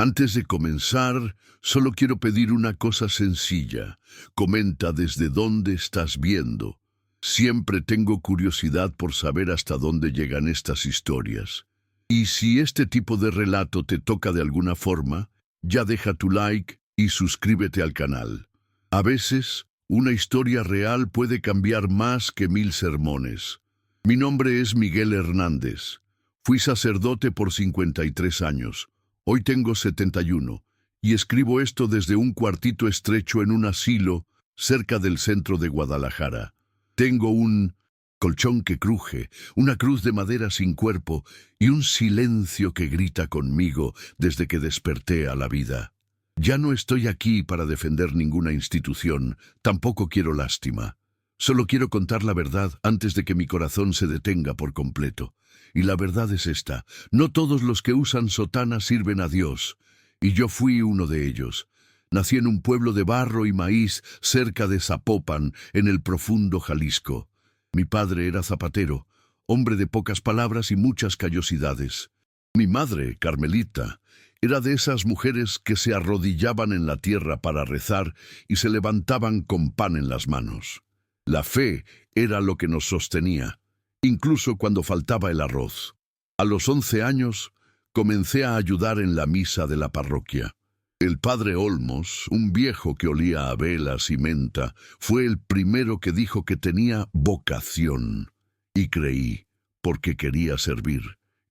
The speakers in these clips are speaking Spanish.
Antes de comenzar, solo quiero pedir una cosa sencilla. Comenta desde dónde estás viendo. Siempre tengo curiosidad por saber hasta dónde llegan estas historias. Y si este tipo de relato te toca de alguna forma, ya deja tu like y suscríbete al canal. A veces, una historia real puede cambiar más que 1000 sermones. Mi nombre es Miguel Hernández. Fui sacerdote por 53 años. Hoy tengo 71 y escribo esto desde un cuartito estrecho en un asilo cerca del centro de Guadalajara. Tengo un colchón que cruje, una cruz de madera sin cuerpo y un silencio que grita conmigo desde que desperté a la vida. Ya no estoy aquí para defender ninguna institución, tampoco quiero lástima. Solo quiero contar la verdad antes de que mi corazón se detenga por completo. Y la verdad es esta: no todos los que usan sotana sirven a Dios. Y yo fui uno de ellos. Nací en un pueblo de barro y maíz cerca de Zapopan, en el profundo Jalisco. Mi padre era zapatero, hombre de pocas palabras y muchas callosidades. Mi madre, Carmelita, era de esas mujeres que se arrodillaban en la tierra para rezar y se levantaban con pan en las manos. La fe era lo que nos sostenía, incluso cuando faltaba el arroz. A los 11 años, comencé a ayudar en la misa de la parroquia. El padre Olmos, un viejo que olía a velas y menta, fue el primero que dijo que tenía vocación. Y creí, porque quería servir,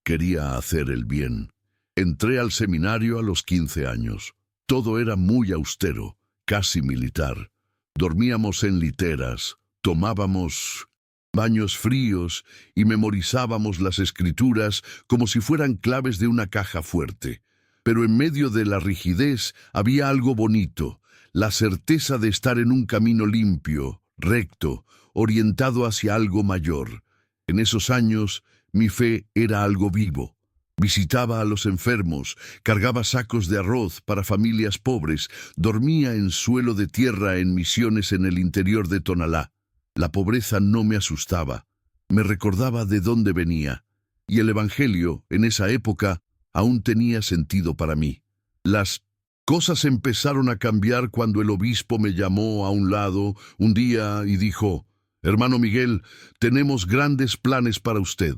quería hacer el bien. Entré al seminario a los 15 años. Todo era muy austero, casi militar. Dormíamos en literas, tomábamos baños fríos y memorizábamos las escrituras como si fueran claves de una caja fuerte. Pero en medio de la rigidez había algo bonito, la certeza de estar en un camino limpio, recto, orientado hacia algo mayor. En esos años, mi fe era algo vivo. Visitaba a los enfermos, cargaba sacos de arroz para familias pobres, dormía en suelo de tierra en misiones en el interior de Tonalá. La pobreza no me asustaba, me recordaba de dónde venía, y el Evangelio, en esa época, aún tenía sentido para mí. Las cosas empezaron a cambiar cuando el obispo me llamó a un lado un día y dijo: «Hermano Miguel, tenemos grandes planes para usted».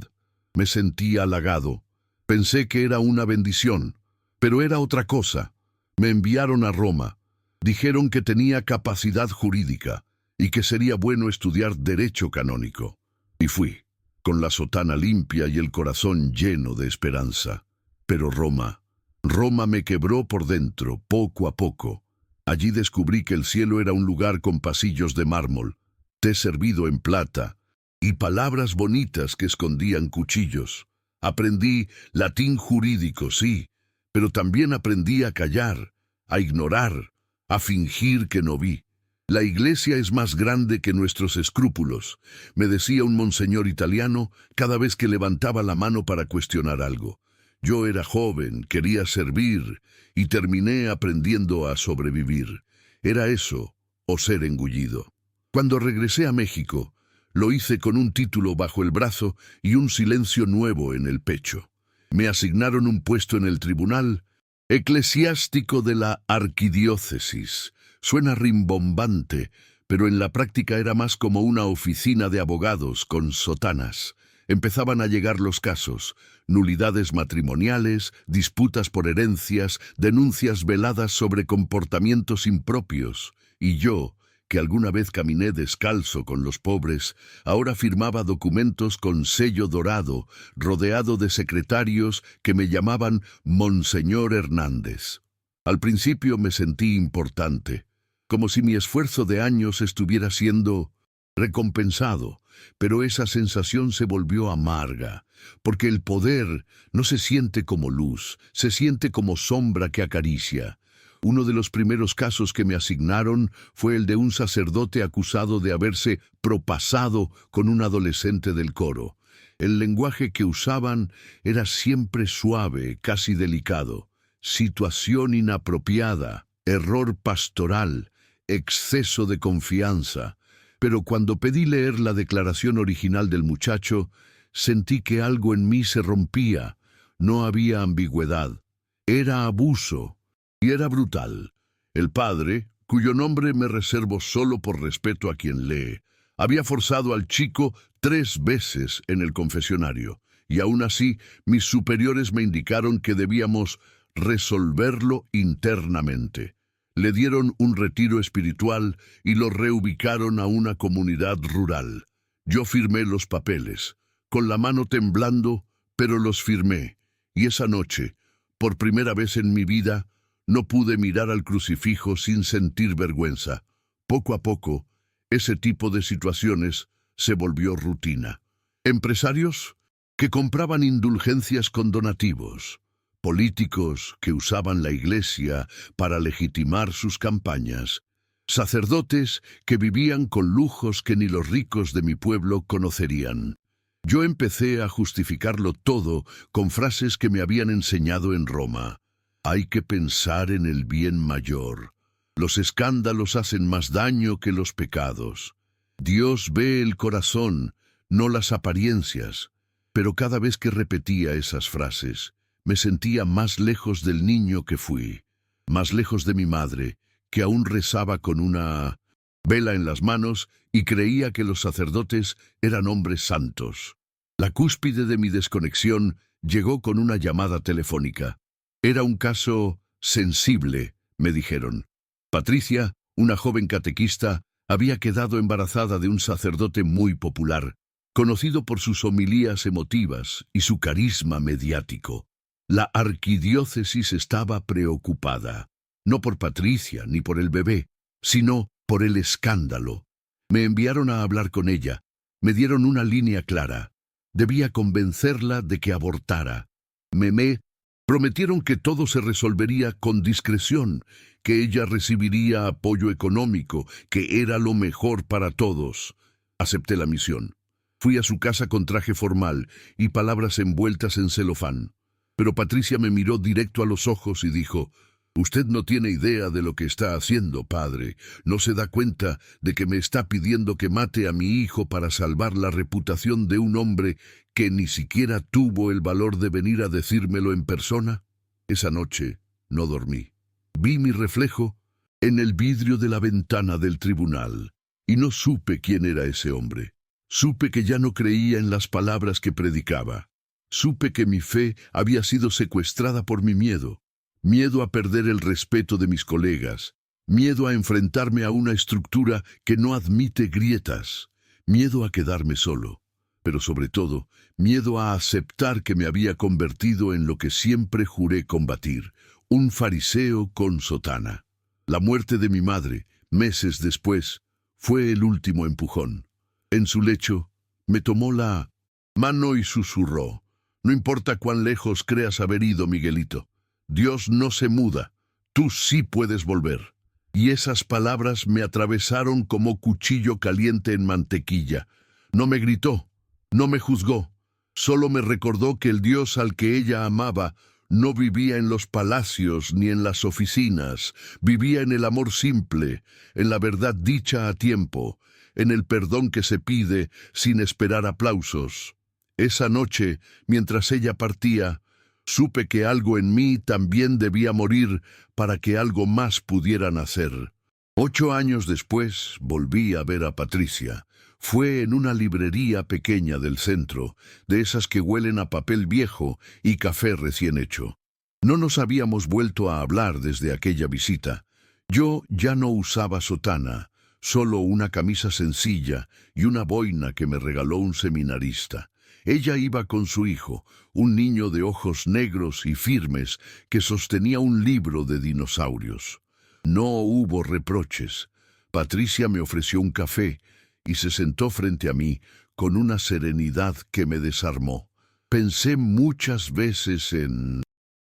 Me sentí halagado. Pensé que era una bendición, pero era otra cosa. Me enviaron a Roma. Dijeron que tenía capacidad jurídica y que sería bueno estudiar derecho canónico. Y fui, con la sotana limpia y el corazón lleno de esperanza. Pero Roma me quebró por dentro, poco a poco. Allí descubrí que el cielo era un lugar con pasillos de mármol, té servido en plata y palabras bonitas que escondían cuchillos. Aprendí latín jurídico, sí, pero también aprendí a callar, a ignorar, a fingir que no vi. La iglesia es más grande que nuestros escrúpulos, me decía un monseñor italiano cada vez que levantaba la mano para cuestionar algo. Yo era joven, quería servir y terminé aprendiendo a sobrevivir. Era eso, o ser engullido. Cuando regresé a México, lo hice con un título bajo el brazo y un silencio nuevo en el pecho. Me asignaron un puesto en el tribunal eclesiástico de la arquidiócesis. Suena rimbombante, pero en la práctica era más como una oficina de abogados con sotanas. Empezaban a llegar los casos: nulidades matrimoniales, disputas por herencias, denuncias veladas sobre comportamientos impropios. Y yo, que alguna vez caminé descalzo con los pobres, ahora firmaba documentos con sello dorado, rodeado de secretarios que me llamaban Monseñor Hernández. Al principio me sentí importante, como si mi esfuerzo de años estuviera siendo recompensado, pero esa sensación se volvió amarga, porque el poder no se siente como luz, se siente como sombra que acaricia. Uno de los primeros casos que me asignaron fue el de un sacerdote acusado de haberse propasado con un adolescente del coro. El lenguaje que usaban era siempre suave, casi delicado. Situación inapropiada, error pastoral, exceso de confianza. Pero cuando pedí leer la declaración original del muchacho, sentí que algo en mí se rompía. No había ambigüedad. Era abuso, y era brutal. El padre, cuyo nombre me reservo solo por respeto a quien lee, había forzado al chico 3 veces en el confesionario, y aún así mis superiores me indicaron que debíamos resolverlo internamente. Le dieron un retiro espiritual y lo reubicaron a una comunidad rural. Yo firmé los papeles, con la mano temblando, pero los firmé, y esa noche, por primera vez en mi vida, no pude mirar al crucifijo sin sentir vergüenza. Poco a poco, ese tipo de situaciones se volvió rutina. Empresarios que compraban indulgencias con donativos, políticos que usaban la iglesia para legitimar sus campañas, sacerdotes que vivían con lujos que ni los ricos de mi pueblo conocerían. Yo empecé a justificarlo todo con frases que me habían enseñado en Roma. Hay que pensar en el bien mayor. Los escándalos hacen más daño que los pecados. Dios ve el corazón, no las apariencias. Pero cada vez que repetía esas frases, me sentía más lejos del niño que fui, más lejos de mi madre, que aún rezaba con una vela en las manos y creía que los sacerdotes eran hombres santos. La cúspide de mi desconexión llegó con una llamada telefónica. Era un caso sensible, me dijeron. Patricia, una joven catequista, había quedado embarazada de un sacerdote muy popular, conocido por sus homilías emotivas y su carisma mediático. La arquidiócesis estaba preocupada, no por Patricia ni por el bebé, sino por el escándalo. Me enviaron a hablar con ella, me dieron una línea clara. Debía convencerla de que abortara. Me prometieron que todo se resolvería con discreción, que ella recibiría apoyo económico, que era lo mejor para todos. Acepté la misión. Fui a su casa con traje formal y palabras envueltas en celofán. Pero Patricia me miró directo a los ojos y dijo: «Usted no tiene idea de lo que está haciendo, padre. No se da cuenta de que me está pidiendo que mate a mi hijo para salvar la reputación de un hombre que ni siquiera tuvo el valor de venir a decírmelo en persona». Esa noche no dormí. Vi mi reflejo en el vidrio de la ventana del tribunal y no supe quién era ese hombre. Supe que ya no creía en las palabras que predicaba. Supe que mi fe había sido secuestrada por mi miedo. Miedo a perder el respeto de mis colegas. Miedo a enfrentarme a una estructura que no admite grietas. Miedo a quedarme solo. Pero sobre todo, miedo a aceptar que me había convertido en lo que siempre juré combatir: un fariseo con sotana. La muerte de mi madre, meses después, fue el último empujón. En su lecho, me tomó la mano y susurró: «No importa cuán lejos creas haber ido, Miguelito. Dios no se muda. Tú sí puedes volver». Y esas palabras me atravesaron como cuchillo caliente en mantequilla. No me gritó, no me juzgó. Solo me recordó que el Dios al que ella amaba no vivía en los palacios ni en las oficinas. Vivía en el amor simple, en la verdad dicha a tiempo, en el perdón que se pide sin esperar aplausos. Esa noche, mientras ella partía, supe que algo en mí también debía morir para que algo más pudiera nacer. 8 años después volví a ver a Patricia. Fue en una librería pequeña del centro, de esas que huelen a papel viejo y café recién hecho. No nos habíamos vuelto a hablar desde aquella visita. Yo ya no usaba sotana, solo una camisa sencilla y una boina que me regaló un seminarista. Ella iba con su hijo, un niño de ojos negros y firmes que sostenía un libro de dinosaurios. No hubo reproches. Patricia me ofreció un café y se sentó frente a mí con una serenidad que me desarmó. Pensé muchas veces en...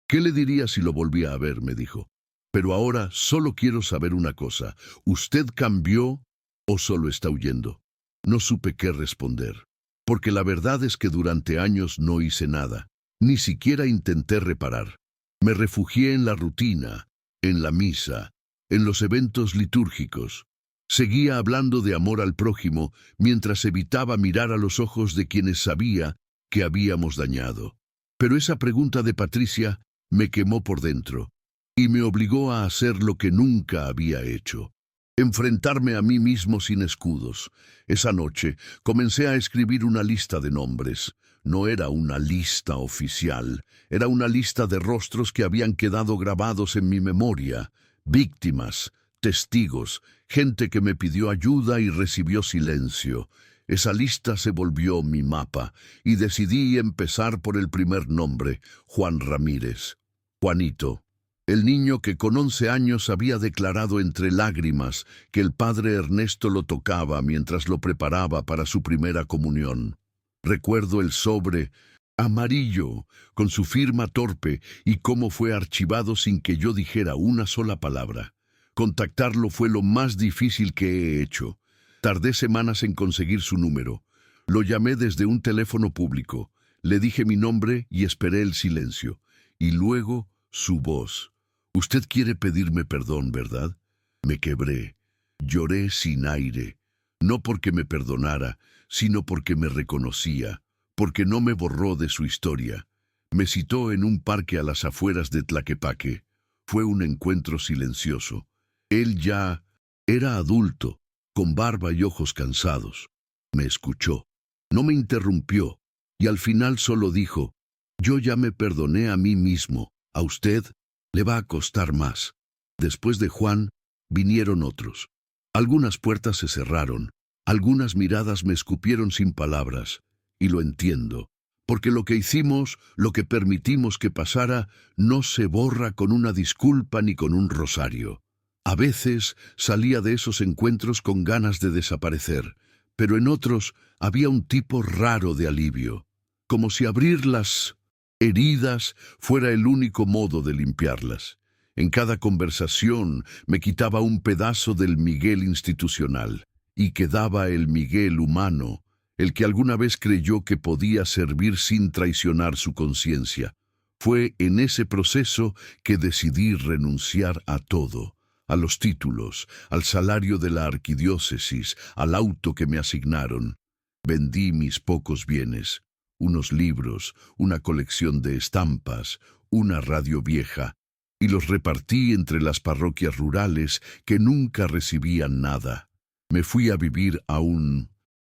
«¿Qué le diría si lo volvía a ver?», me dijo. «Pero ahora solo quiero saber una cosa. ¿Usted cambió o solo está huyendo?». No supe qué responder, porque la verdad es que durante años no hice nada. Ni siquiera intenté reparar. Me refugié en la rutina, en la misa, en los eventos litúrgicos. Seguía hablando de amor al prójimo mientras evitaba mirar a los ojos de quienes sabía que habíamos dañado. Pero esa pregunta de Patricia Me quemó por dentro y me obligó a hacer lo que nunca había hecho. Enfrentarme a mí mismo sin escudos. Esa noche comencé a escribir una lista de nombres. No era una lista oficial, era una lista de rostros que habían quedado grabados en mi memoria. Víctimas, testigos, gente que me pidió ayuda y recibió silencio. Esa lista se volvió mi mapa y decidí empezar por el primer nombre, Juan Ramírez. Juanito. El niño que con 11 años había declarado entre lágrimas que el padre Ernesto lo tocaba mientras lo preparaba para su primera comunión. Recuerdo el sobre amarillo con su firma torpe y cómo fue archivado sin que yo dijera una sola palabra. Contactarlo fue lo más difícil que he hecho. Tardé semanas en conseguir su número. Lo llamé desde un teléfono público. Le dije mi nombre y esperé el silencio. Y luego su voz. «Usted quiere pedirme perdón, ¿verdad?» Me quebré. Lloré sin aire. No porque me perdonara, sino porque me reconocía, porque no me borró de su historia. Me citó en un parque a las afueras de Tlaquepaque. Fue un encuentro silencioso. Él ya era adulto, con barba y ojos cansados. Me escuchó. No me interrumpió. Y al final solo dijo, «Yo ya me perdoné a mí mismo. A usted le va a costar más». Después de Juan, vinieron otros. Algunas puertas se cerraron, algunas miradas me escupieron sin palabras, y lo entiendo, porque lo que hicimos, lo que permitimos que pasara, no se borra con una disculpa ni con un rosario. A veces salía de esos encuentros con ganas de desaparecer, pero en otros había un tipo raro de alivio, como si abrir las heridas fuera el único modo de limpiarlas. En cada conversación me quitaba un pedazo del Miguel institucional y quedaba el Miguel humano, el que alguna vez creyó que podía servir sin traicionar su conciencia. Fue en ese proceso que decidí renunciar a todo, a los títulos, al salario de la arquidiócesis, al auto que me asignaron. Vendí mis pocos bienes, unos libros, una colección de estampas, una radio vieja, y los repartí entre las parroquias rurales que nunca recibían nada. Me fui a vivir a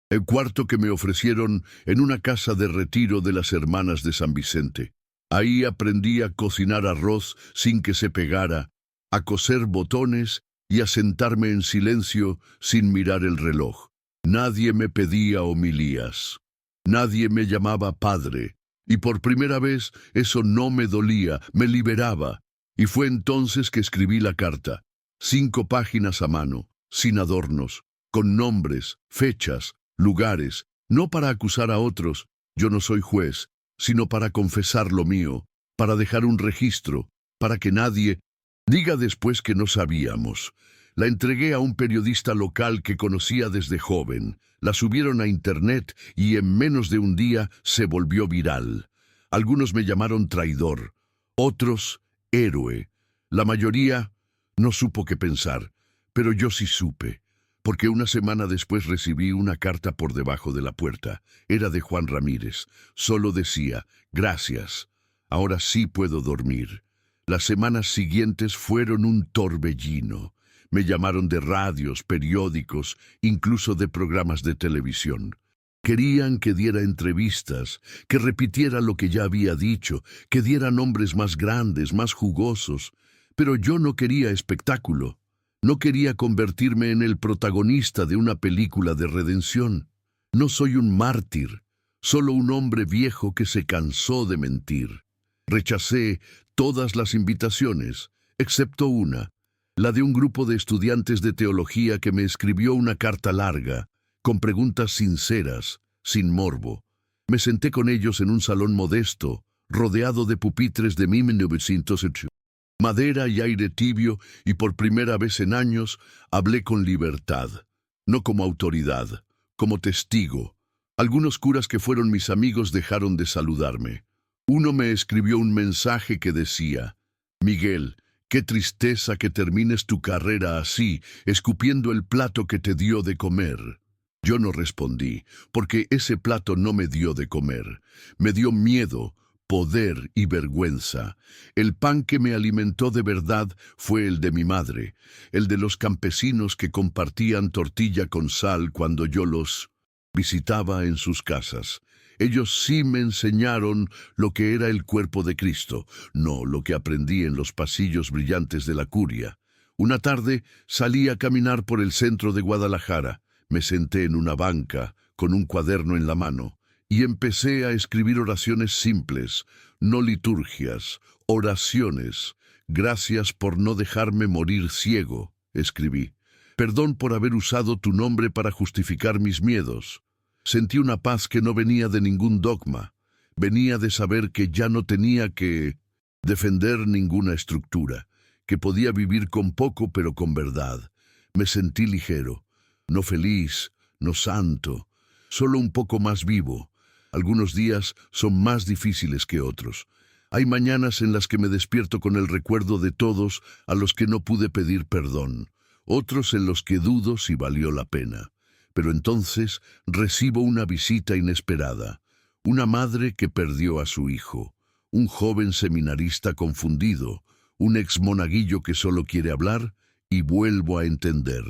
el cuarto que me ofrecieron en una casa de retiro de las Hermanas de San Vicente. Ahí aprendí a cocinar arroz sin que se pegara, a coser botones y a sentarme en silencio sin mirar el reloj. Nadie me pedía homilías. Nadie me llamaba padre. Y por primera vez eso no me dolía, me liberaba. Y fue entonces que escribí la carta, 5 páginas a mano, sin adornos, con nombres, fechas, lugares, no para acusar a otros, yo no soy juez, sino para confesar lo mío, para dejar un registro, para que nadie diga después que no sabíamos. La entregué a un periodista local que conocía desde joven, la subieron a internet y en menos de un día se volvió viral. Algunos me llamaron traidor, otros héroe. La mayoría no supo qué pensar, pero yo sí supe, porque una semana después recibí una carta por debajo de la puerta. Era de Juan Ramírez. Solo decía, «Gracias, ahora sí puedo dormir». Las semanas siguientes fueron un torbellino. Me llamaron de radios, periódicos, incluso de programas de televisión. Querían que diera entrevistas, que repitiera lo que ya había dicho, que diera nombres más grandes, más jugosos. Pero yo no quería espectáculo. No quería convertirme en el protagonista de una película de redención. No soy un mártir, solo un hombre viejo que se cansó de mentir. Rechacé todas las invitaciones, excepto una, la de un grupo de estudiantes de teología que me escribió una carta larga, con preguntas sinceras, sin morbo. Me senté con ellos en un salón modesto, rodeado de pupitres de 1908. Madera y aire tibio, y por primera vez en años hablé con libertad, no como autoridad, como testigo. Algunos curas que fueron mis amigos dejaron de saludarme. Uno me escribió un mensaje que decía, «Miguel, qué tristeza que termines tu carrera así, escupiendo el plato que te dio de comer». Yo no respondí, porque ese plato no me dio de comer. Me dio miedo, poder y vergüenza. El pan que me alimentó de verdad fue el de mi madre, el de los campesinos que compartían tortilla con sal cuando yo los visitaba en sus casas. Ellos sí me enseñaron lo que era el cuerpo de Cristo, no lo que aprendí en los pasillos brillantes de la curia. Una tarde salí a caminar por el centro de Guadalajara. Me senté en una banca, con un cuaderno en la mano, y empecé a escribir oraciones simples, no liturgias, oraciones. Gracias por no dejarme morir ciego, escribí. Perdón por haber usado tu nombre para justificar mis miedos. Sentí una paz que no venía de ningún dogma. Venía de saber que ya no tenía que defender ninguna estructura, que podía vivir con poco pero con verdad. Me sentí ligero, no feliz, no santo, solo un poco más vivo. Algunos días son más difíciles que otros. Hay mañanas en las que me despierto con el recuerdo de todos a los que no pude pedir perdón, otros en los que dudo si valió la pena. Pero entonces recibo una visita inesperada, una madre que perdió a su hijo, un joven seminarista confundido, un exmonaguillo que solo quiere hablar, y vuelvo a entender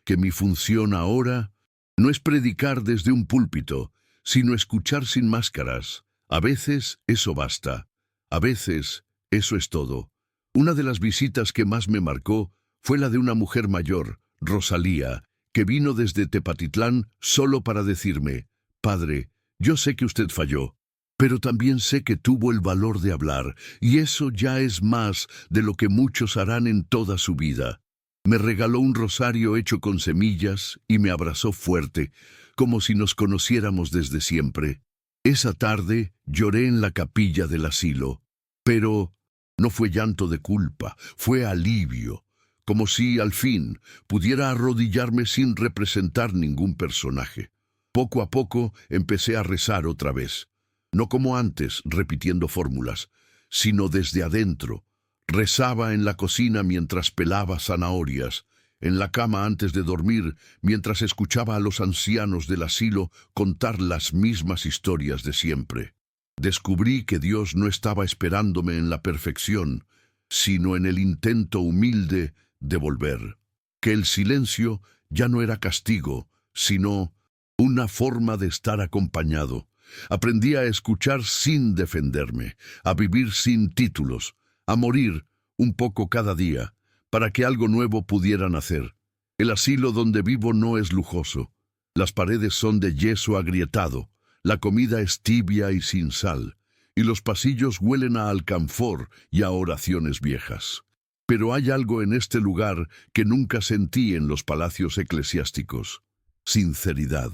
que mi función ahora no es predicar desde un púlpito, sino escuchar sin máscaras. A veces eso basta, a veces eso es todo. Una de las visitas que más me marcó fue la de una mujer mayor, Rosalía, que vino desde Tepatitlán solo para decirme: «Padre, yo sé que usted falló, pero también sé que tuvo el valor de hablar, y eso ya es más de lo que muchos harán en toda su vida». Me regaló un rosario hecho con semillas y me abrazó fuerte, como si nos conociéramos desde siempre. Esa tarde lloré en la capilla del asilo, pero no fue llanto de culpa, fue alivio, como si, al fin, pudiera arrodillarme sin representar ningún personaje. Poco a poco empecé a rezar otra vez, no como antes, repitiendo fórmulas, sino desde adentro. Rezaba en la cocina mientras pelaba zanahorias, en la cama antes de dormir, mientras escuchaba a los ancianos del asilo contar las mismas historias de siempre. Descubrí que Dios no estaba esperándome en la perfección, sino en el intento humilde de volver. Que el silencio ya no era castigo, sino una forma de estar acompañado. Aprendí a escuchar sin defenderme, a vivir sin títulos, a morir un poco cada día, para que algo nuevo pudiera nacer. El asilo donde vivo no es lujoso. Las paredes son de yeso agrietado, la comida es tibia y sin sal, y los pasillos huelen a alcanfor y a oraciones viejas. Pero hay algo en este lugar que nunca sentí en los palacios eclesiásticos: sinceridad.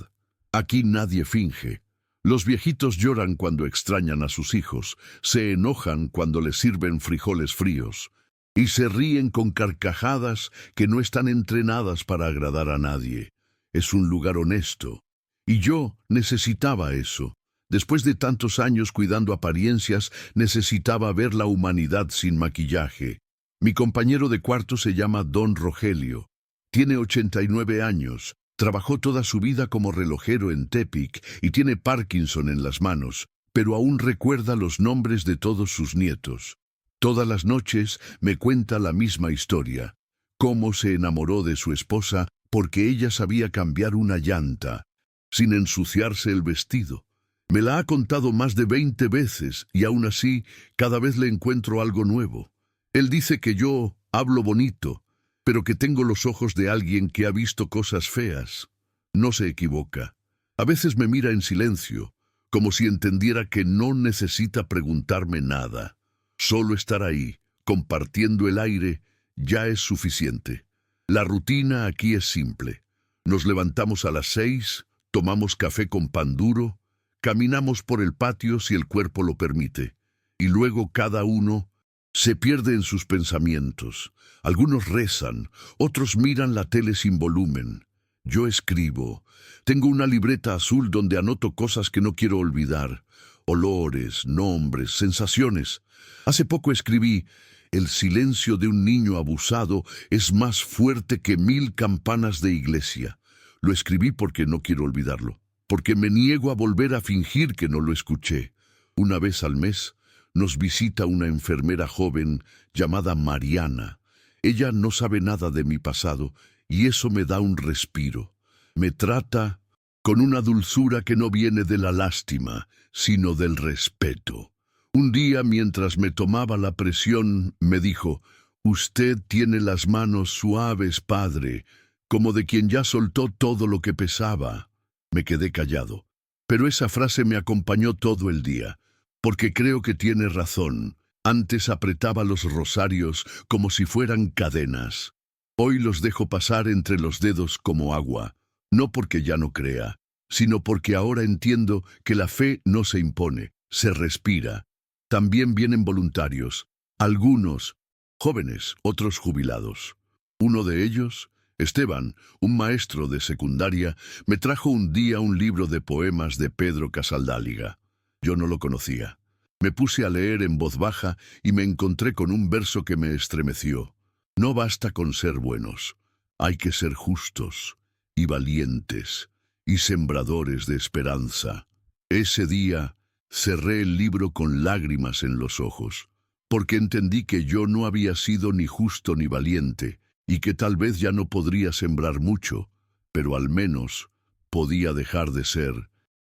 Aquí nadie finge. Los viejitos lloran cuando extrañan a sus hijos, se enojan cuando les sirven frijoles fríos, y se ríen con carcajadas que no están entrenadas para agradar a nadie. Es un lugar honesto, y yo necesitaba eso. Después de tantos años cuidando apariencias, necesitaba ver la humanidad sin maquillaje. Mi compañero de cuarto se llama Don Rogelio. Tiene 89 años. Trabajó toda su vida como relojero en Tepic y tiene Parkinson en las manos, pero aún recuerda los nombres de todos sus nietos. Todas las noches me cuenta la misma historia: cómo se enamoró de su esposa porque ella sabía cambiar una llanta, sin ensuciarse el vestido. Me la ha contado más de 20 veces y aún así cada vez le encuentro algo nuevo. Él dice que yo hablo bonito, pero que tengo los ojos de alguien que ha visto cosas feas. No se equivoca. A veces me mira en silencio, como si entendiera que no necesita preguntarme nada. Solo estar ahí, compartiendo el aire, ya es suficiente. La rutina aquí es simple. Nos levantamos a las 6, tomamos café con pan duro, caminamos por el patio si el cuerpo lo permite, y luego cada uno se pierde en sus pensamientos. Algunos rezan, otros miran la tele sin volumen. Yo escribo. Tengo una libreta azul donde anoto cosas que no quiero olvidar. Olores, nombres, sensaciones. Hace poco escribí: el silencio de un niño abusado es más fuerte que 1000 campanas de iglesia. Lo escribí porque no quiero olvidarlo, porque me niego a volver a fingir que no lo escuché. Una vez al mes nos visita una enfermera joven llamada Mariana. Ella no sabe nada de mi pasado y eso me da un respiro. Me trata con una dulzura que no viene de la lástima, sino del respeto. Un día, mientras me tomaba la presión, me dijo: «Usted tiene las manos suaves, padre, como de quien ya soltó todo lo que pesaba». Me quedé callado, pero esa frase me acompañó todo el día, porque creo que tiene razón. Antes apretaba los rosarios como si fueran cadenas. Hoy los dejo pasar entre los dedos como agua, no porque ya no crea, sino porque ahora entiendo que la fe no se impone, se respira. También vienen voluntarios, algunos jóvenes, otros jubilados. Uno de ellos, Esteban, un maestro de secundaria, me trajo un día un libro de poemas de Pedro Casaldáliga. Yo no lo conocía. Me puse a leer en voz baja y me encontré con un verso que me estremeció. No basta con ser buenos, hay que ser justos y valientes y sembradores de esperanza. Ese día cerré el libro con lágrimas en los ojos, porque entendí que yo no había sido ni justo ni valiente, y que tal vez ya no podría sembrar mucho, pero al menos podía dejar de ser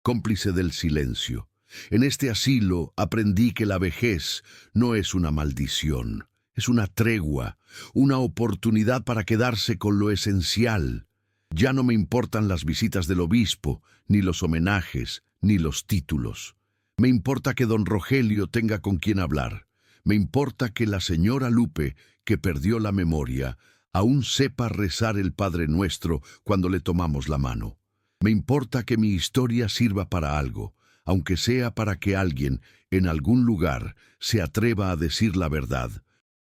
cómplice del silencio. En este asilo aprendí que la vejez no es una maldición, es una tregua, una oportunidad para quedarse con lo esencial. Ya no me importan las visitas del obispo, ni los homenajes, ni los títulos. Me importa que don Rogelio tenga con quien hablar. Me importa que la señora Lupe, que perdió la memoria, aún sepa rezar el Padre Nuestro cuando le tomamos la mano. Me importa que mi historia sirva para algo, aunque sea para que alguien, en algún lugar, se atreva a decir la verdad,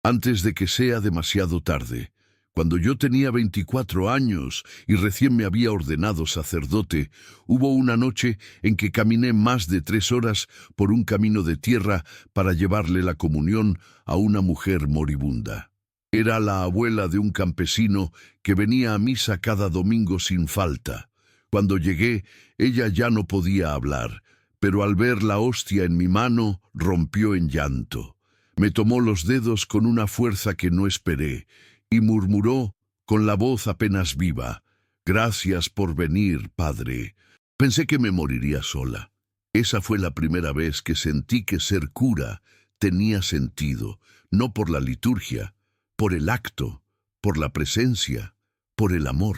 antes de que sea demasiado tarde. Cuando yo tenía 24 años y recién me había ordenado sacerdote, hubo una noche en que caminé más de 3 horas por un camino de tierra para llevarle la comunión a una mujer moribunda. Era la abuela de un campesino que venía a misa cada domingo sin falta. Cuando llegué, ella ya no podía hablar, pero al ver la hostia en mi mano, rompió en llanto. Me tomó los dedos con una fuerza que no esperé, y murmuró, con la voz apenas viva: «Gracias por venir, padre». Pensé que me moriría sola. Esa fue la primera vez que sentí que ser cura tenía sentido, no por la liturgia, por el acto, por la presencia, por el amor.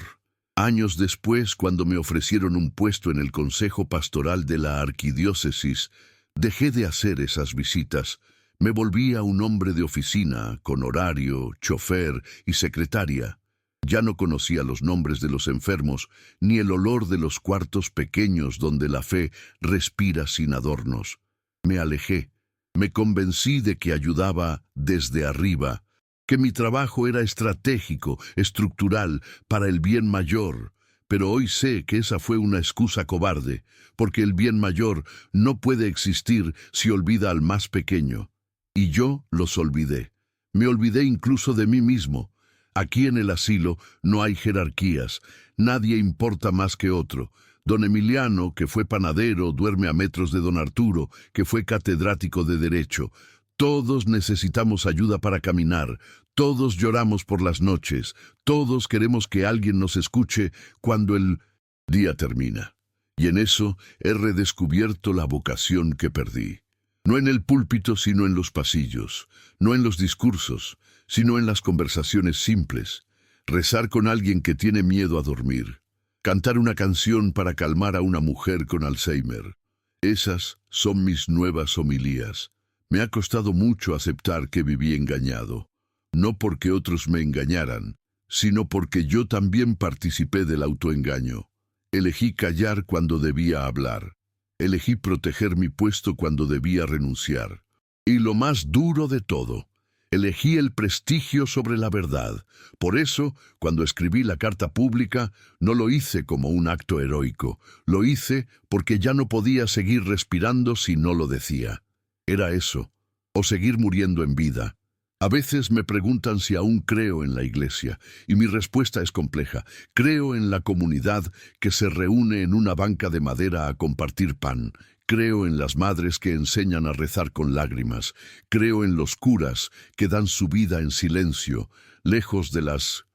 Años después, cuando me ofrecieron un puesto en el consejo pastoral de la arquidiócesis, dejé de hacer esas visitas. Me volvía un hombre de oficina, con horario, chofer y secretaria. Ya no conocía los nombres de los enfermos, ni el olor de los cuartos pequeños donde la fe respira sin adornos. Me alejé. Me convencí de que ayudaba desde arriba, que mi trabajo era estratégico, estructural, para el bien mayor. Pero hoy sé que esa fue una excusa cobarde, porque el bien mayor no puede existir si olvida al más pequeño. Y yo los olvidé. Me olvidé incluso de mí mismo. Aquí en el asilo no hay jerarquías. Nadie importa más que otro. Don Emiliano, que fue panadero, duerme a metros de don Arturo, que fue catedrático de Derecho. Todos necesitamos ayuda para caminar. Todos lloramos por las noches. Todos queremos que alguien nos escuche cuando el día termina. Y en eso he redescubierto la vocación que perdí. No en el púlpito, sino en los pasillos. No en los discursos, sino en las conversaciones simples. Rezar con alguien que tiene miedo a dormir. Cantar una canción para calmar a una mujer con Alzheimer. Esas son mis nuevas homilías. Me ha costado mucho aceptar que viví engañado. No porque otros me engañaran, sino porque yo también participé del autoengaño. Elegí callar cuando debía hablar. Elegí proteger mi puesto cuando debía renunciar. Y lo más duro de todo, elegí el prestigio sobre la verdad. Por eso, cuando escribí la carta pública, no lo hice como un acto heroico. Lo hice porque ya no podía seguir respirando si no lo decía. Era eso, o seguir muriendo en vida. A veces me preguntan si aún creo en la iglesia, y mi respuesta es compleja. Creo en la comunidad que se reúne en una banca de madera a compartir pan. Creo en las madres que enseñan a rezar con lágrimas. Creo en los curas que dan su vida en silencio, lejos de las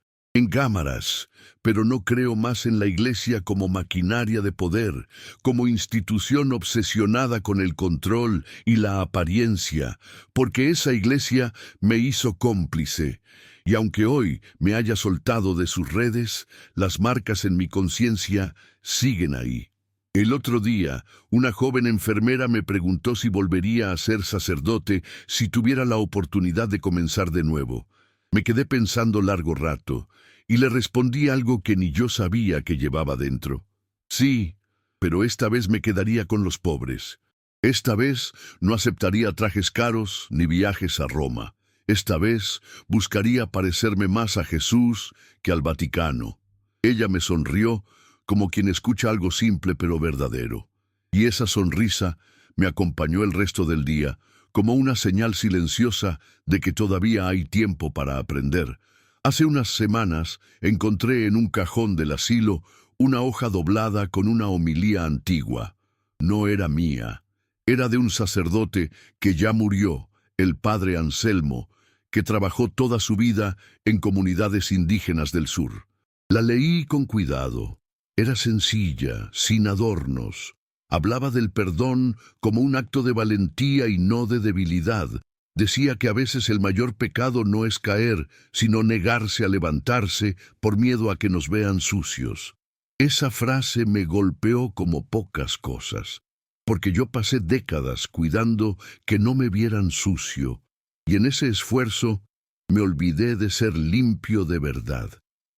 cámaras. Pero no creo más en la Iglesia como maquinaria de poder, como institución obsesionada con el control y la apariencia, porque esa Iglesia me hizo cómplice. Y aunque hoy me haya soltado de sus redes, las marcas en mi conciencia siguen ahí. El otro día, una joven enfermera me preguntó si volvería a ser sacerdote si tuviera la oportunidad de comenzar de nuevo. Me quedé pensando largo rato, y le respondí algo que ni yo sabía que llevaba dentro. Sí, pero esta vez me quedaría con los pobres. Esta vez no aceptaría trajes caros ni viajes a Roma. Esta vez buscaría parecerme más a Jesús que al Vaticano. Ella me sonrió como quien escucha algo simple pero verdadero. Y esa sonrisa me acompañó el resto del día, como una señal silenciosa de que todavía hay tiempo para aprender. Hace unas semanas encontré en un cajón del asilo una hoja doblada con una homilía antigua. No era mía, era de un sacerdote que ya murió, el padre Anselmo, que trabajó toda su vida en comunidades indígenas del sur. La leí con cuidado. Era sencilla, sin adornos. Hablaba del perdón como un acto de valentía y no de debilidad. Decía que a veces el mayor pecado no es caer, sino negarse a levantarse por miedo a que nos vean sucios. Esa frase me golpeó como pocas cosas, porque yo pasé décadas cuidando que no me vieran sucio, y en ese esfuerzo me olvidé de ser limpio de verdad.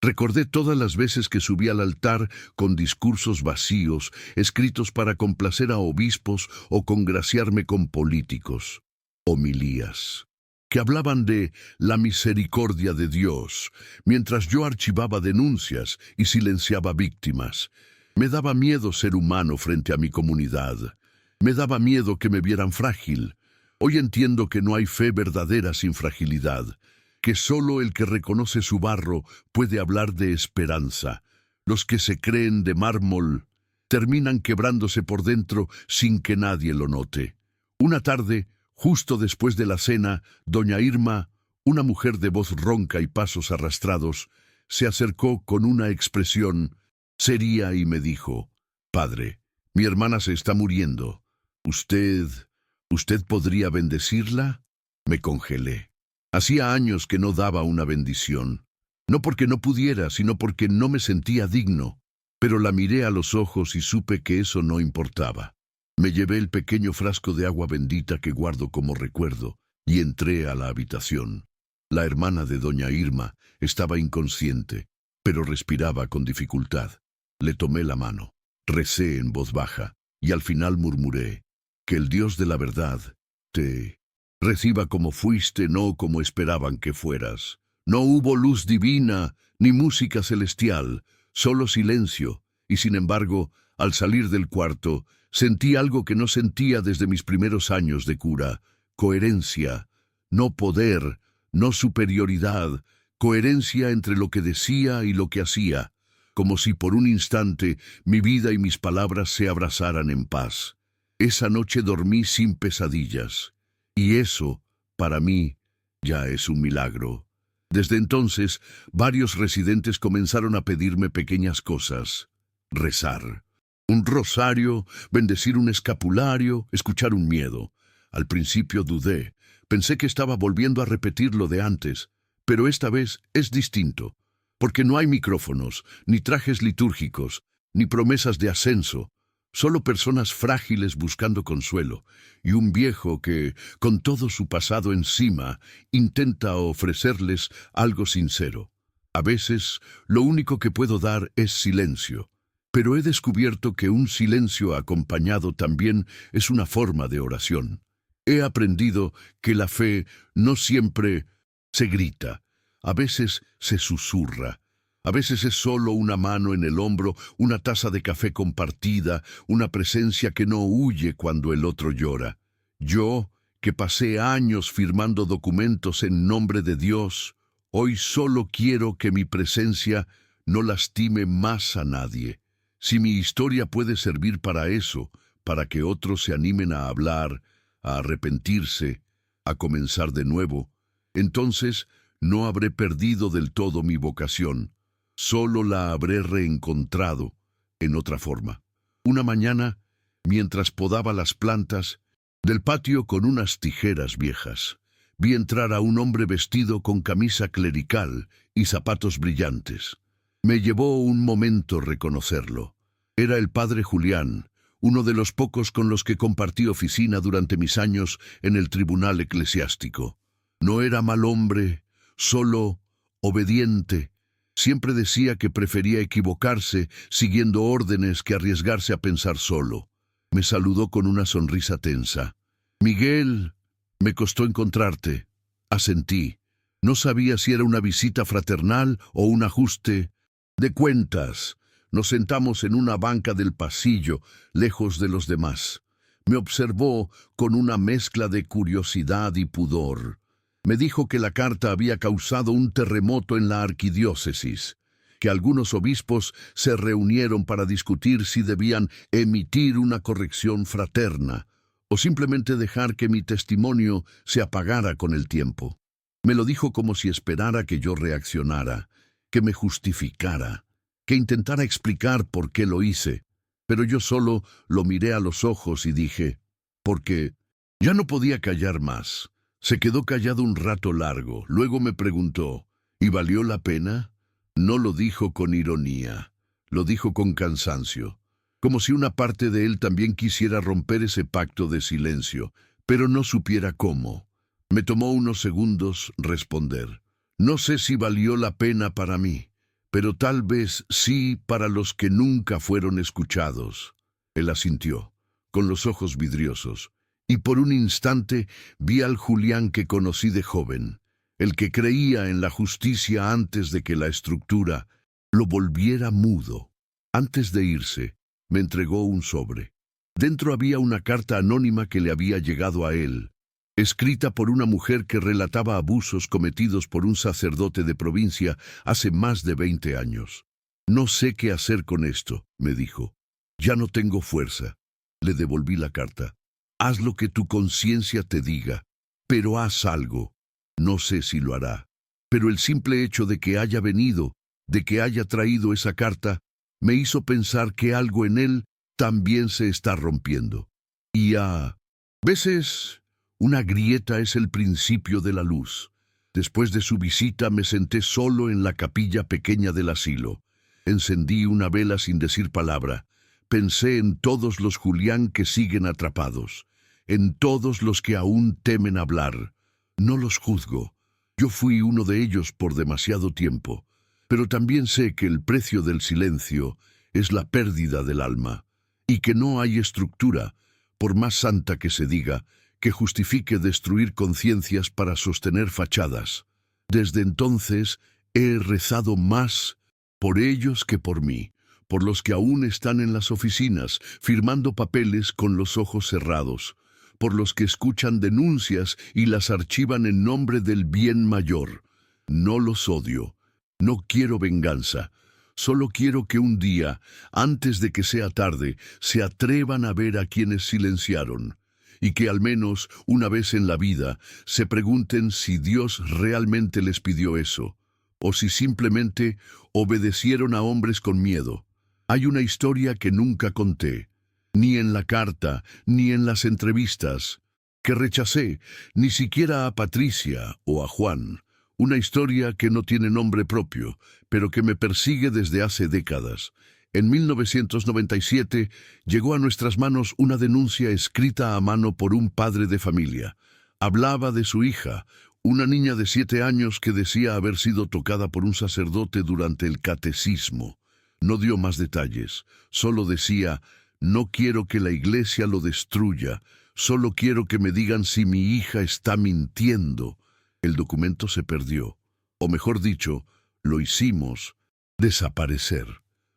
Recordé todas las veces que subí al altar con discursos vacíos, escritos para complacer a obispos o congraciarme con políticos. Homilías, que hablaban de la misericordia de Dios, mientras yo archivaba denuncias y silenciaba víctimas. Me daba miedo ser humano frente a mi comunidad. Me daba miedo que me vieran frágil. Hoy entiendo que no hay fe verdadera sin fragilidad, que solo el que reconoce su barro puede hablar de esperanza. Los que se creen de mármol terminan quebrándose por dentro sin que nadie lo note. Una tarde, justo después de la cena, doña Irma, una mujer de voz ronca y pasos arrastrados, se acercó con una expresión seria y me dijo: «Padre, mi hermana se está muriendo. ¿Usted podría bendecirla?» Me congelé. Hacía años que no daba una bendición. No porque no pudiera, sino porque no me sentía digno. Pero la miré a los ojos y supe que eso no importaba. Me llevé el pequeño frasco de agua bendita que guardo como recuerdo y entré a la habitación. La hermana de doña Irma estaba inconsciente, pero respiraba con dificultad. Le tomé la mano, recé en voz baja y al final murmuré: «Que el Dios de la verdad te reciba como fuiste, no como esperaban que fueras». No hubo luz divina ni música celestial, solo silencio, y sin embargo, al salir del cuarto, sentí algo que no sentía desde mis primeros años de cura: coherencia, no poder, no superioridad, coherencia entre lo que decía y lo que hacía, como si por un instante mi vida y mis palabras se abrazaran en paz. Esa noche dormí sin pesadillas, y eso, para mí, ya es un milagro. Desde entonces, varios residentes comenzaron a pedirme pequeñas cosas: rezar, un rosario, bendecir un escapulario, escuchar un miedo. Al principio dudé, pensé que estaba volviendo a repetir lo de antes, pero esta vez es distinto, porque no hay micrófonos, ni trajes litúrgicos, ni promesas de ascenso, solo personas frágiles buscando consuelo, y un viejo que, con todo su pasado encima, intenta ofrecerles algo sincero. A veces, lo único que puedo dar es silencio, pero he descubierto que un silencio acompañado también es una forma de oración. He aprendido que la fe no siempre se grita, a veces se susurra. A veces es solo una mano en el hombro, una taza de café compartida, una presencia que no huye cuando el otro llora. Yo, que pasé años firmando documentos en nombre de Dios, hoy solo quiero que mi presencia no lastime más a nadie. Si mi historia puede servir para eso, para que otros se animen a hablar, a arrepentirse, a comenzar de nuevo, entonces no habré perdido del todo mi vocación, solo la habré reencontrado en otra forma. Una mañana, mientras podaba las plantas del patio con unas tijeras viejas, vi entrar a un hombre vestido con camisa clerical y zapatos brillantes. Me llevó un momento reconocerlo. Era el padre Julián, uno de los pocos con los que compartí oficina durante mis años en el tribunal eclesiástico. No era mal hombre, solo obediente. Siempre decía que prefería equivocarse siguiendo órdenes que arriesgarse a pensar solo. Me saludó con una sonrisa tensa. «Miguel, me costó encontrarte». Asentí. No sabía si era una visita fraternal o un ajuste de cuentas. Nos sentamos en una banca del pasillo, lejos de los demás. Me observó con una mezcla de curiosidad y pudor. Me dijo que la carta había causado un terremoto en la arquidiócesis, que algunos obispos se reunieron para discutir si debían emitir una corrección fraterna o simplemente dejar que mi testimonio se apagara con el tiempo. Me lo dijo como si esperara que yo reaccionara, que me justificara, que intentara explicar por qué lo hice, pero yo solo lo miré a los ojos y dije, porque ya no podía callar más. Se quedó callado un rato largo, luego me preguntó, ¿y valió la pena? No lo dijo con ironía, lo dijo con cansancio, como si una parte de él también quisiera romper ese pacto de silencio, pero no supiera cómo. Me tomó unos segundos responder. No sé si valió la pena para mí, pero tal vez sí para los que nunca fueron escuchados. Él asintió, con los ojos vidriosos, y por un instante vi al Julián que conocí de joven, el que creía en la justicia antes de que la estructura lo volviera mudo. Antes de irse, me entregó un sobre. Dentro había una carta anónima que le había llegado a él, escrita por una mujer que relataba abusos cometidos por un sacerdote de provincia hace más de 20 años. «No sé qué hacer con esto», me dijo. «Ya no tengo fuerza». Le devolví la carta. «Haz lo que tu conciencia te diga, pero haz algo. No sé si lo hará, pero el simple hecho de que haya venido, de que haya traído esa carta, me hizo pensar que algo en él también se está rompiendo. Y a veces una grieta es el principio de la luz». Después de su visita me senté solo en la capilla pequeña del asilo. Encendí una vela sin decir palabra. Pensé en todos los Julián que siguen atrapados, en todos los que aún temen hablar. No los juzgo. Yo fui uno de ellos por demasiado tiempo, pero también sé que el precio del silencio es la pérdida del alma, y que no hay estructura, por más santa que se diga, que justifique destruir conciencias para sostener fachadas. Desde entonces he rezado más por ellos que por mí, por los que aún están en las oficinas, firmando papeles con los ojos cerrados, por los que escuchan denuncias y las archivan en nombre del bien mayor. No los odio, no quiero venganza, solo quiero que un día, antes de que sea tarde, se atrevan a ver a quienes silenciaron, y que al menos una vez en la vida se pregunten si Dios realmente les pidió eso, o si simplemente obedecieron a hombres con miedo. Hay una historia que nunca conté, ni en la carta, ni en las entrevistas, que rechacé, ni siquiera a Patricia o a Juan, una historia que no tiene nombre propio, pero que me persigue desde hace décadas. En 1997 llegó a nuestras manos una denuncia escrita a mano por un padre de familia. Hablaba de su hija, una niña de 7 años que decía haber sido tocada por un sacerdote durante el catecismo. No dio más detalles, solo decía: «No quiero que la iglesia lo destruya, solo quiero que me digan si mi hija está mintiendo». El documento se perdió, o mejor dicho, lo hicimos desaparecer.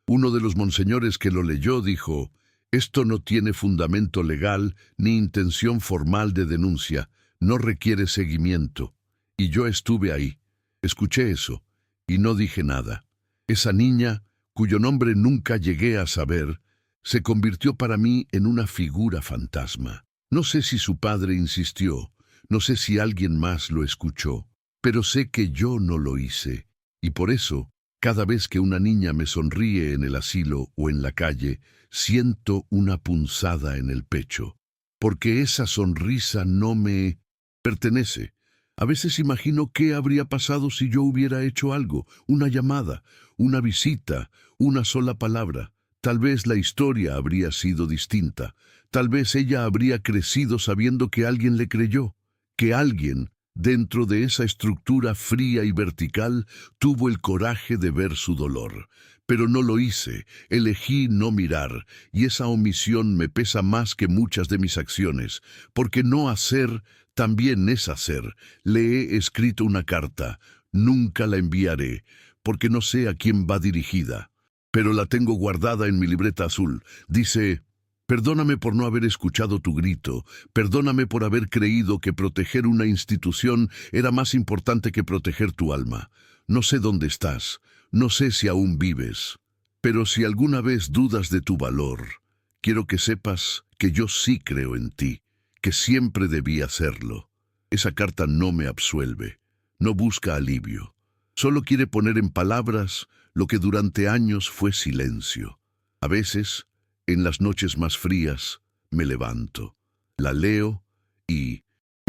Uno de los monseñores que lo leyó dijo: «Esto no tiene fundamento legal ni intención formal de denuncia, no requiere seguimiento». Y yo estuve ahí, escuché eso, y no dije nada. Esa niña, cuyo nombre nunca llegué a saber, se convirtió para mí en una figura fantasma. No sé si su padre insistió, no sé si alguien más lo escuchó, pero sé que yo no lo hice. Y por eso, cada vez que una niña me sonríe en el asilo o en la calle, siento una punzada en el pecho, porque esa sonrisa no me pertenece. A veces imagino qué habría pasado si yo hubiera hecho algo, una llamada, una visita, una sola palabra. Tal vez la historia habría sido distinta. Tal vez ella habría crecido sabiendo que alguien le creyó, que alguien, dentro de esa estructura fría y vertical, tuvo el coraje de ver su dolor. Pero no lo hice, elegí no mirar, y esa omisión me pesa más que muchas de mis acciones, porque no hacer también es hacer. Le he escrito una carta, nunca la enviaré, porque no sé a quién va dirigida, pero la tengo guardada en mi libreta azul. Dice: perdóname por no haber escuchado tu grito, perdóname por haber creído que proteger una institución era más importante que proteger tu alma. No sé dónde estás, no sé si aún vives, pero si alguna vez dudas de tu valor, quiero que sepas que yo sí creo en ti, que siempre debí hacerlo. Esa carta no me absuelve, no busca alivio, solo quiere poner en palabras lo que durante años fue silencio. A veces, en las noches más frías, me levanto, la leo y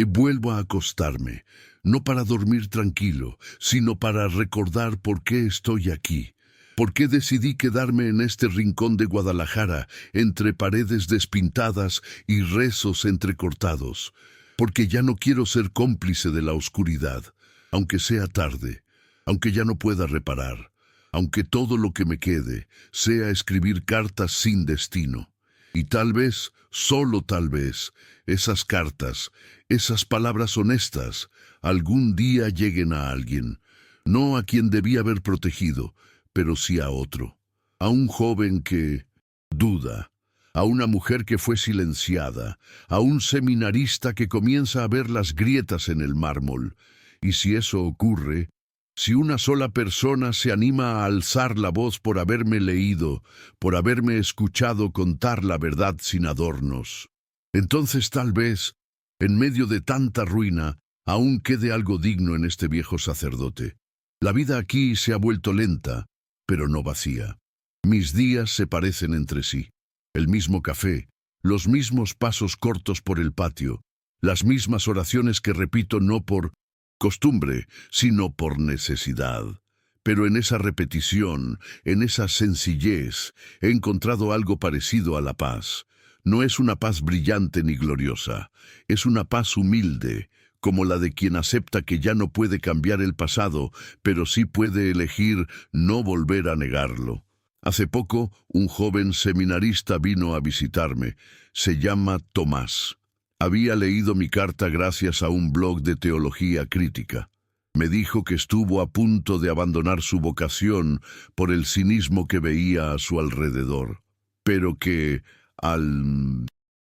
vuelvo a acostarme, no para dormir tranquilo, sino para recordar por qué estoy aquí, por qué decidí quedarme en este rincón de Guadalajara, entre paredes despintadas y rezos entrecortados, porque ya no quiero ser cómplice de la oscuridad, aunque sea tarde, aunque ya no pueda reparar, aunque todo lo que me quede sea escribir cartas sin destino. Y tal vez, solo tal vez, esas cartas, esas palabras honestas, algún día lleguen a alguien, no a quien debía haber protegido, pero sí a otro, a un joven que duda, a una mujer que fue silenciada, a un seminarista que comienza a ver las grietas en el mármol. Y si eso ocurre, si una sola persona se anima a alzar la voz por haberme leído, por haberme escuchado contar la verdad sin adornos, entonces tal vez, en medio de tanta ruina, aún quede algo digno en este viejo sacerdote. La vida aquí se ha vuelto lenta, pero no vacía. Mis días se parecen entre sí. El mismo café, los mismos pasos cortos por el patio, las mismas oraciones que repito no por costumbre, sino por necesidad. Pero en esa repetición, en esa sencillez, he encontrado algo parecido a la paz. No es una paz brillante ni gloriosa, es una paz humilde, como la de quien acepta que ya no puede cambiar el pasado, pero sí puede elegir no volver a negarlo. Hace poco, un joven seminarista vino a visitarme. Se llama Tomás. Había leído mi carta gracias a un blog de teología crítica. Me dijo que estuvo a punto de abandonar su vocación por el cinismo que veía a su alrededor, pero que, al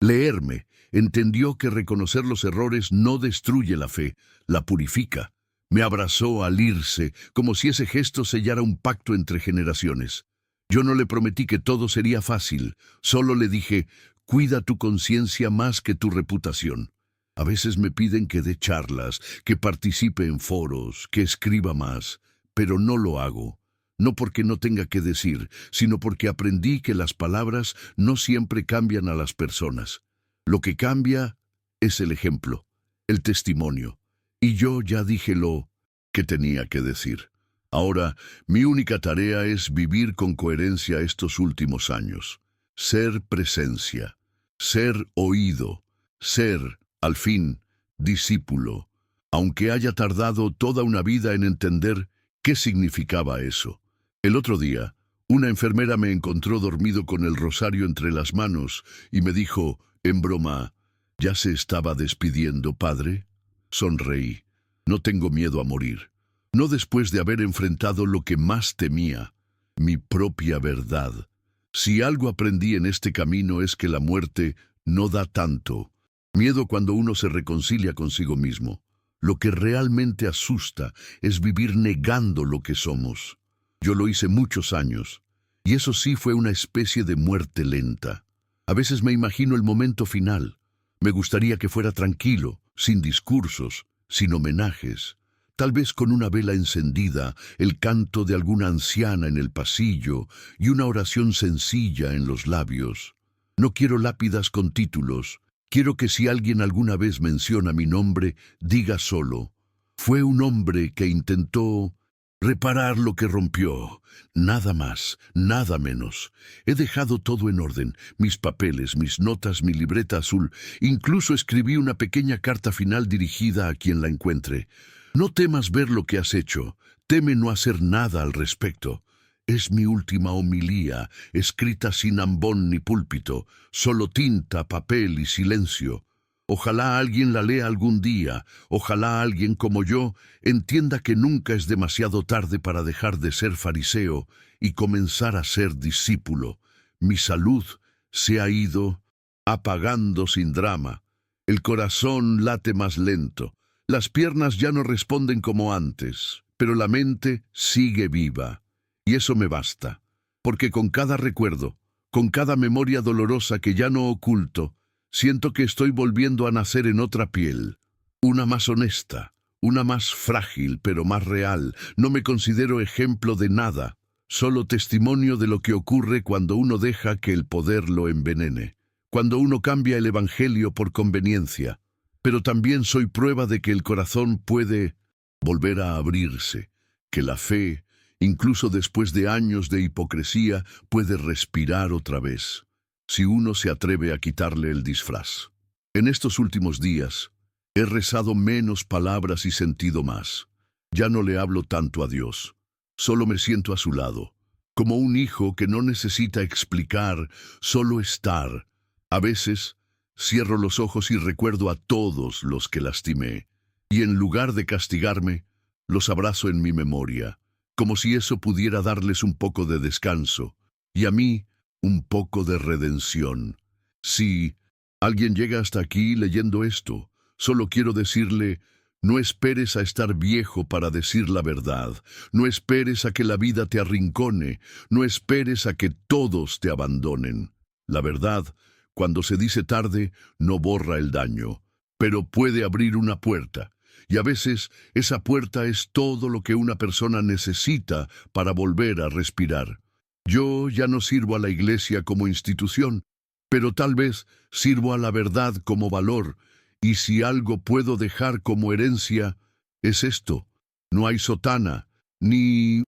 leerme, entendió que reconocer los errores no destruye la fe, la purifica. Me abrazó al irse, como si ese gesto sellara un pacto entre generaciones. Yo no le prometí que todo sería fácil, solo le dije: cuida tu conciencia más que tu reputación. A veces me piden que dé charlas, que participe en foros, que escriba más, pero no lo hago. No porque no tenga que decir, sino porque aprendí que las palabras no siempre cambian a las personas. Lo que cambia es el ejemplo, el testimonio. Y yo ya dije lo que tenía que decir. Ahora, mi única tarea es vivir con coherencia estos últimos años. Ser presencia, ser oído, ser, al fin, discípulo, aunque haya tardado toda una vida en entender qué significaba eso. El otro día, una enfermera me encontró dormido con el rosario entre las manos y me dijo, en broma: ¿ya se estaba despidiendo, padre? Sonreí. No tengo miedo a morir. No después de haber enfrentado lo que más temía, mi propia verdad. Si algo aprendí en este camino es que la muerte no da tanto miedo cuando uno se reconcilia consigo mismo. Lo que realmente asusta es vivir negando lo que somos. Yo lo hice muchos años. Y eso sí fue una especie de muerte lenta. A veces me imagino el momento final. Me gustaría que fuera tranquilo, sin discursos, sin homenajes. Tal vez con una vela encendida, el canto de alguna anciana en el pasillo y una oración sencilla en los labios. No quiero lápidas con títulos. Quiero que si alguien alguna vez menciona mi nombre, diga solo: fue un hombre que intentó reparar lo que rompió. Nada más, nada menos. He dejado todo en orden, mis papeles, mis notas, mi libreta azul. Incluso escribí una pequeña carta final dirigida a quien la encuentre. No temas ver lo que has hecho. Teme no hacer nada al respecto. Es mi última homilía, escrita sin ambón ni púlpito, solo tinta, papel y silencio. Ojalá alguien la lea algún día, ojalá alguien como yo entienda que nunca es demasiado tarde para dejar de ser fariseo y comenzar a ser discípulo. Mi salud se ha ido apagando sin drama. El corazón late más lento. Las piernas ya no responden como antes, pero la mente sigue viva. Y eso me basta, porque con cada recuerdo, con cada memoria dolorosa que ya no oculto, siento que estoy volviendo a nacer en otra piel, una más honesta, una más frágil pero más real. No me considero ejemplo de nada, solo testimonio de lo que ocurre cuando uno deja que el poder lo envenene, cuando uno cambia el evangelio por conveniencia. Pero también soy prueba de que el corazón puede volver a abrirse, que la fe, incluso después de años de hipocresía, puede respirar otra vez, si uno se atreve a quitarle el disfraz. En estos últimos días, he rezado menos palabras y sentido más. Ya no le hablo tanto a Dios, solo me siento a su lado, como un hijo que no necesita explicar, solo estar. A veces, cierro los ojos y recuerdo a todos los que lastimé, y en lugar de castigarme, los abrazo en mi memoria, como si eso pudiera darles un poco de descanso, y a mí un poco de redención. Si alguien llega hasta aquí leyendo esto, solo quiero decirle: no esperes a estar viejo para decir la verdad, no esperes a que la vida te arrincone, no esperes a que todos te abandonen. La verdad, cuando se dice tarde, no borra el daño, pero puede abrir una puerta. Y a veces esa puerta es todo lo que una persona necesita para volver a respirar. Yo ya no sirvo a la iglesia como institución, pero tal vez sirvo a la verdad como valor, y si algo puedo dejar como herencia, es esto: no hay sotana, ni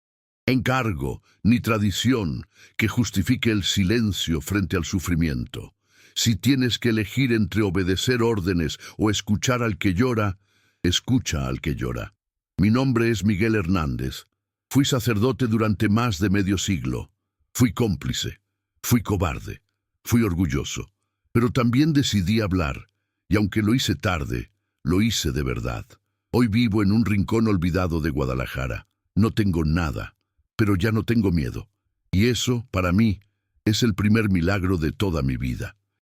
encargo, ni tradición que justifique el silencio frente al sufrimiento. Si tienes que elegir entre obedecer órdenes o escuchar al que llora, escucha al que llora. Mi nombre es Miguel Hernández. Fui sacerdote durante más de medio siglo. Fui cómplice, fui cobarde, fui orgulloso, pero también decidí hablar, y aunque lo hice tarde, lo hice de verdad. Hoy vivo en un rincón olvidado de Guadalajara. No tengo nada, pero ya no tengo miedo. Y eso, para mí, es el primer milagro de toda mi vida.